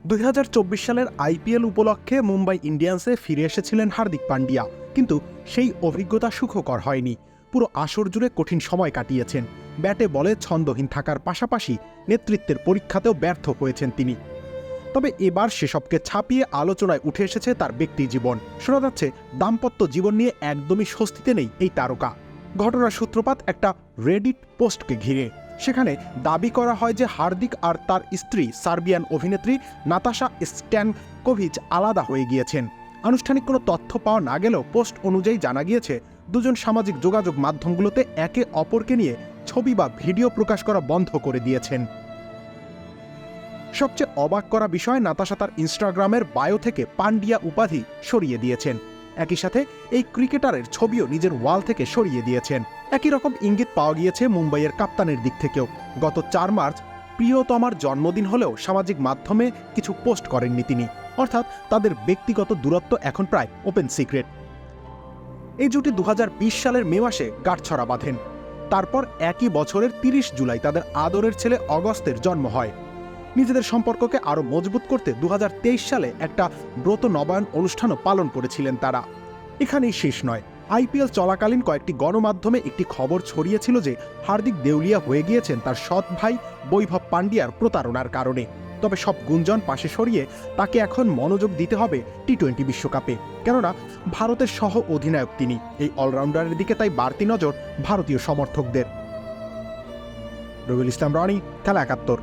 2024 সালের আইপিএল উপলক্ষে মুম্বাই ইন্ডিয়ান্সে ফিরে এসেছিলেন হার্দিক পান্ডিয়া, কিন্তু সেই অভিজ্ঞতা সুখকর হয়নি। পুরো আসর জুড়ে কঠিন সময় কাটিয়েছেন। ব্যাটে বলে ছন্দহীন থাকার পাশাপাশি নেতৃত্বের পরীক্ষাতেও ব্যর্থ হয়েছেন তিনি। তবে এবার সেসবকে ছাপিয়ে আলোচনায় উঠে এসেছে তার ব্যক্তি জীবন। শোনা যাচ্ছে দাম্পত্য জীবন নিয়ে একদমই স্বস্তিতে নেই এই তারকা। ঘটনার সূত্রপাত একটা রেডিট পোস্টকে ঘিরে। সেখানে দাবি করা হয় যে হার্দিক আর তার স্ত্রী সার্বিয়ান অভিনেত্রী নাতাশা স্ট্যানকোভিচ আলাদা হয়ে গিয়েছেন। আনুষ্ঠানিক কোনো তথ্য পাওয়া না গেলেও পোস্ট অনুযায়ী জানা গিয়েছে দুজন সামাজিক যোগাযোগ মাধ্যমগুলোতে একে অপরকে নিয়ে ছবি বা ভিডিও প্রকাশ করা বন্ধ করে দিয়েছেন। সবচেয়ে অবাক করা বিষয়, নাতাশা তার ইনস্টাগ্রামের বায়ো থেকে পান্ডিয়া উপাধি সরিয়ে দিয়েছেন। একই সাথে এই ক্রিকেটারের ছবিও নিজের ওয়াল থেকে সরিয়ে দিয়েছেন। একই রকম ইঙ্গিত পাওয়া গিয়েছে মুম্বাইয়ের কাপ্তানের দিক থেকেও। গত 4 মার্চ প্রিয়তমার জন্মদিন হলেও সামাজিক মাধ্যমে কিছু পোস্ট করেননি তিনি। অর্থাৎ তাদের ব্যক্তিগত দূরত্ব এখন প্রায় ওপেন সিক্রেট। এই জুটি 2020 সালের মে মাসে গাঁটছড়া বাঁধেন। তারপর একই বছরের 30 জুলাই তাদের আদরের ছেলে অগস্টের জন্ম হয়। নিজেদের সম্পর্ককে আরও মজবুত করতে 2023 সালে একটা ব্রত নবায়ন অনুষ্ঠানও পালন করেছিলেন তারা। এখানেই শেষ নয়। আইপিএল চলাকালীন কয়েকটি গণমাধ্যমে একটি খবর ছড়িয়েছিল যে হার্দিক দেউলিয়া হয়ে গিয়েছেন তার সৎ ভাই বৈভব পান্ডিয়ার প্রতারণার কারণে। তবে সব গুঞ্জন পাশে সরিয়ে তাকে এখন মনোযোগ দিতে হবে টি-20 বিশ্বকাপে, কেননা ভারতের সহ অধিনায়ক তিনি। এই অলরাউন্ডারের দিকে তাই বাড়তি নজর ভারতীয় সমর্থকদের। রবিউল ইসলাম রনি, খেলা 71।